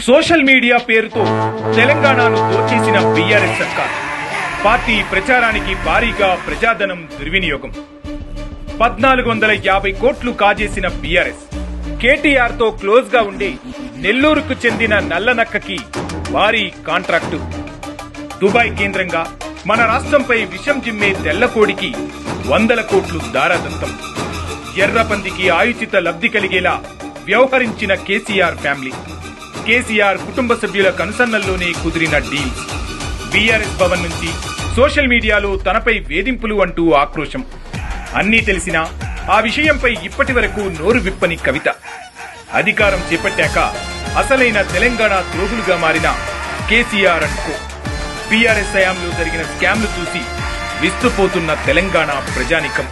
social media పేరుతో తెలంగాణను దోచేసిన BRS సర్కార్ పార్టీ ప్రచారానికి భారీగా ప్రజాధనం దుర్వినియోగం 1450 కోట్లు కాజేసిన బీఆర్ఎస్ కేటీఆర్ తో క్లోజ్ గా ఉండి నెల్లూరుకు చెందిన నల్లనక్కకి భారీ కాంట్రాక్టు దుబాయ్ కేంద్రంగా మన రాష్ట్రంపై విషం జిమ్మే తెల్లకోడికి 100 కోట్లు దారాదత్తం ఎర్రపందికి ఆయుచిత లబ్ధి కలిగేలా వ్యవహరించిన కేసీఆర్ ఫ్యామిలీ కేసీఆర్ కుటుంబ సభ్యుల కనుసన్నల్లోనే కుదిరిన డీల్ బీఆర్ఎస్ భవన్ నుంచి సోషల్ మీడియాలో తనపై వేధింపులు అంటూ ఆక్రోశం అన్నీ తెలిసినా ఆ విషయంపై ఇప్పటి వరకు నోరు విప్పని కవిత అధికారం చేపట్టాక అసలైన తెలంగాణ ద్రోహులుగా మారిన కేసీఆర్ అంటూ బీఆర్ఎస్ హయాంలో జరిగిన స్కామ్లు చూసి విస్తుపోతున్న తెలంగాణ ప్రజానికం